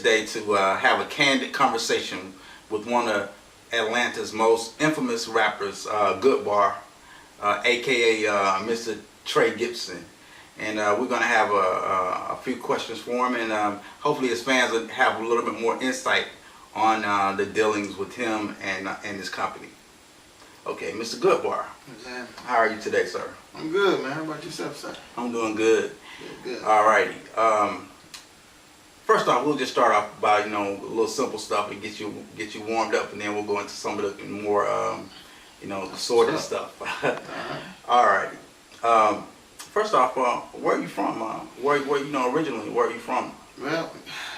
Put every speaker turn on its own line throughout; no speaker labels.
today to have a candid conversation with one of Atlanta's most infamous rappers, Goodbar, aka Mr. Trey Gibson. And we're going to have a few questions for him, and hopefully his fans will have a little bit more insight on the dealings with him and his company. Okay, Mr. Goodbar, how are you today, sir?
I'm good, man. How about yourself, sir?
I'm doing good.
Good.
All righty. First off, we'll just start off by a little simple stuff and get you warmed up, and then we'll go into some of the more the sordid stuff. All righty. First off, where are you from? Where originally? Where are you from?
Well,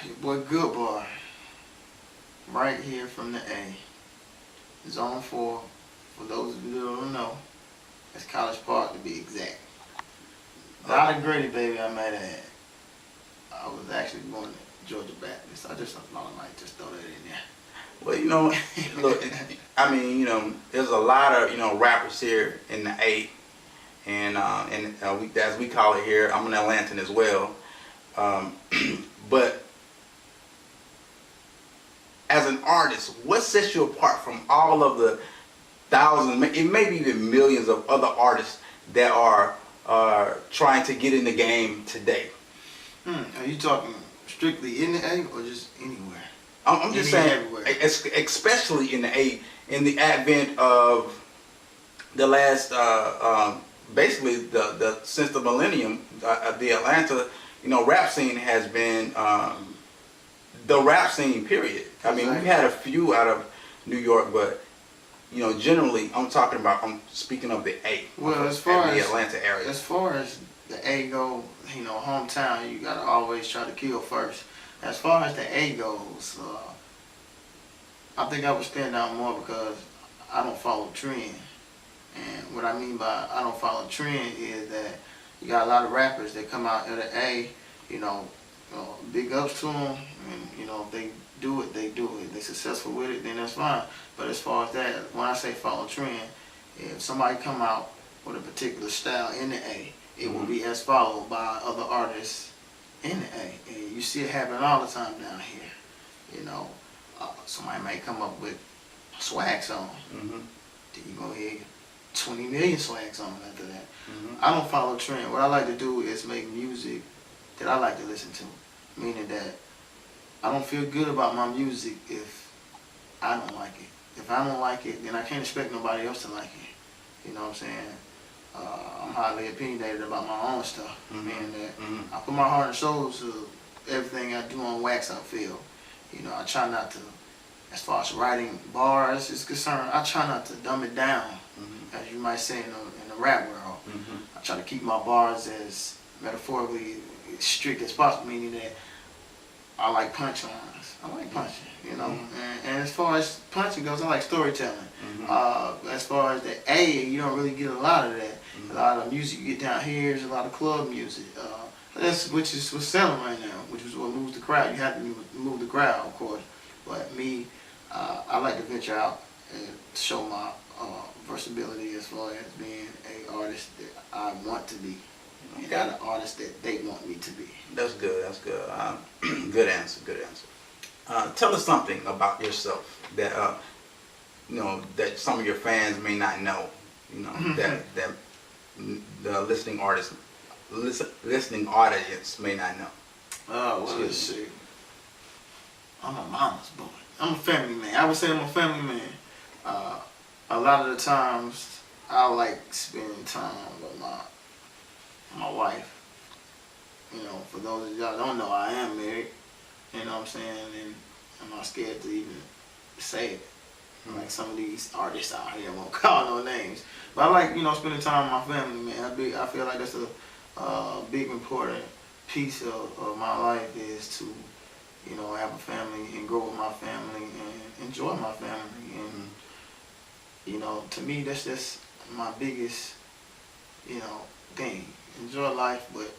your boy Goodbar, right here from the A, Zone 4. For those of you that don't know, that's College Park to be exact. Not a Grady, baby, I might add. I was actually born at Georgia Baptist. I just thought I might just throw that in there.
Well, look, I mean, there's a lot of rappers here in the A, and as we call it here, I'm an Atlantan as well. But as an artist, what sets you apart from all of the thousands, it may be even millions of other artists that are trying to get in the game today?
Are you talking strictly in the A or just anywhere?
I'm just saying, especially in the A, in the advent of the last, basically since the millennium, the Atlanta, rap scene has been the rap scene. Period. I mean, we had a few out of New York, but generally, I'm speaking of the A.
Well, as far as
the Atlanta area,
as far as the A go, hometown, you gotta always try to kill first. As far as the A goes, I think I would stand out more because I don't follow trend. And what I mean by I don't follow trend is that you got a lot of rappers that come out of the A, big ups to them, and if they do it, they do it. They're successful with it, then that's fine. But as far as that, when I say follow trend, if somebody come out with a particular style in the A, it will be as followed by other artists in the A. And you see it happen all the time down here. Somebody might come up with a swag song. Then you go ahead and get 20 million swag songs after that. I don't follow trend. What I like to do is make music that I like to listen to. Meaning that I don't feel good about my music if I don't like it. If I don't like it, then I can't expect nobody else to like it. You know what I'm saying? I'm highly opinionated about my own stuff. Meaning that I put my heart and soul to everything I do on wax, I feel. I try not to, as far as writing bars is concerned, I try not to dumb it down, as you might say in the rap world. I try to keep my bars as metaphorically strict as possible, meaning that I like punchlines. I like punching, and as far as punching goes, I like storytelling. As far as the A, you don't really get a lot of that. A lot of music you get down here is a lot of club music. Which is what's selling right now, which is what moves the crowd. You have to move the crowd, of course. But me, I like to venture out and show my versatility as far as being an artist that I want to be, and not an artist that they want me to be.
That's good. That's good. Good answer. Good answer. Tell us something about yourself that that some of your fans may not know. That the listening audience may not know.
Well, let's see. I'm a mama's boy. I'm a family man. I would say I'm a family man. A lot of the times, I like spending time with my wife. For those of y'all that don't know, I am married. You know what I'm saying? And I'm not scared to even say it. Like some of these artists out here, I won't call no names. But I like, spending time with my family, man. I feel like that's a big important piece of my life is to, have a family and grow with my family and enjoy my family. And, to me, that's just my biggest, thing. Enjoy life, but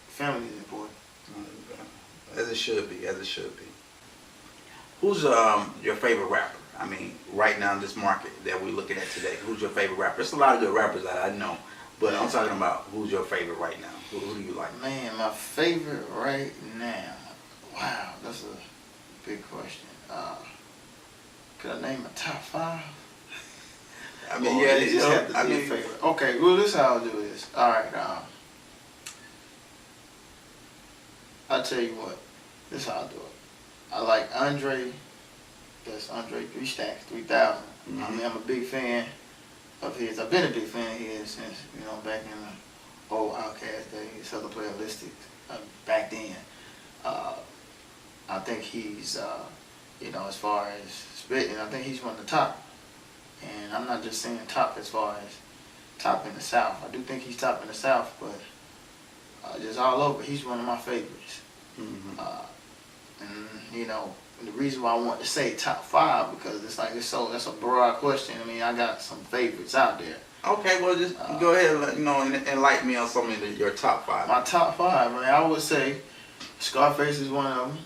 family is important.
As it should be, as it should be. Who's your favorite rapper? I mean, right now in this market that we're looking at today, who's your favorite rapper? There's a lot of good rappers that I know, but I'm talking about who's your favorite right now. Who do you like?
Man, my favorite right now. Wow, that's big question. Could I name a top 5?
I mean,
Or
yeah,
it just have to be a favorite. Okay, well, this is how I'll do this. All right, I'll tell you what. This is how I'll do it. I like Andre. That's Andre 3 Stacks 3000.
Mm-hmm.
I mean, I'm a big fan of his. I've been a big fan of his since, back in the old Outkast days, Southern Playalistics, back then. I think he's, as far as spitting, I think he's one of the top. And I'm not just saying top as far as top in the South. I do think he's top in the South, but just all over, he's one of my favorites.
Mm-hmm.
And the reason why I want to say top 5 because that's a broad question. I mean, I got some favorites out there.
Okay, well, just go ahead and enlighten me on some of your top 5.
My top 5, man, I would say Scarface is one of them.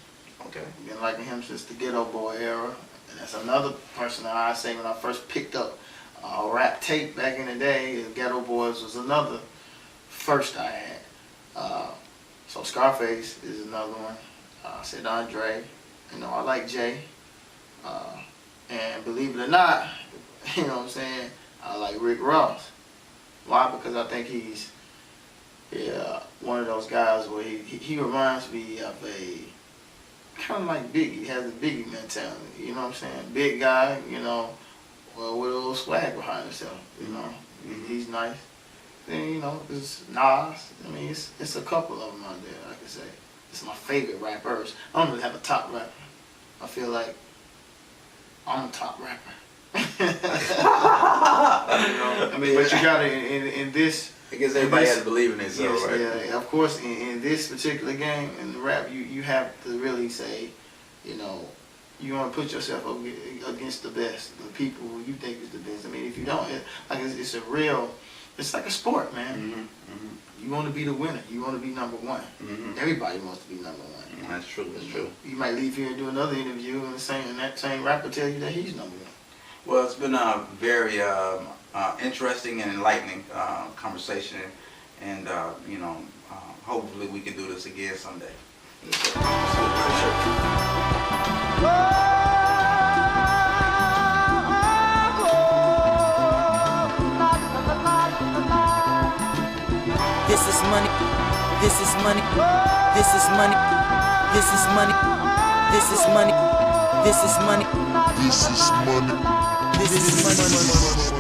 Okay.
Been liking him since the Ghetto Boy era. And that's another person that I say when I first picked up rap tape back in the day, the Ghetto Boys was another first I had. So Scarface is another one. I said Andre. I like Jay. And believe it or not, what I'm saying, I like Rick Ross. Why? Because I think he's one of those guys where he reminds me of a kind of like Biggie. He has a Biggie mentality. You know what I'm saying? Big guy, well, with a little swag behind himself.
Mm-hmm.
He's nice. Then it's Nas. I mean, it's a couple of them out there. I can say it's my favorite rappers. I don't really have a top rapper. I feel like I'm a top rapper. I mean, but you gotta in this.
I guess everybody has to believe in themselves,
yes,
right?
Yeah, of course. In this particular game, in the rap, you have to really say, you want to put yourself up against the best, the people who you think is the best. I mean, if you don't, it's like a sport, man.
Mm-hmm. Mm-hmm.
You want to be the winner. You want to be number one.
Mm-hmm.
Everybody wants to be number one.
That's true. That's true.
You might leave here and do another interview, and that same rapper tell you that he's number one.
Well, it's been a very interesting and enlightening conversation, and hopefully we can do this again someday.
This is money. This is money. This is money. This is money. This is money. This is money. This is money. This is money.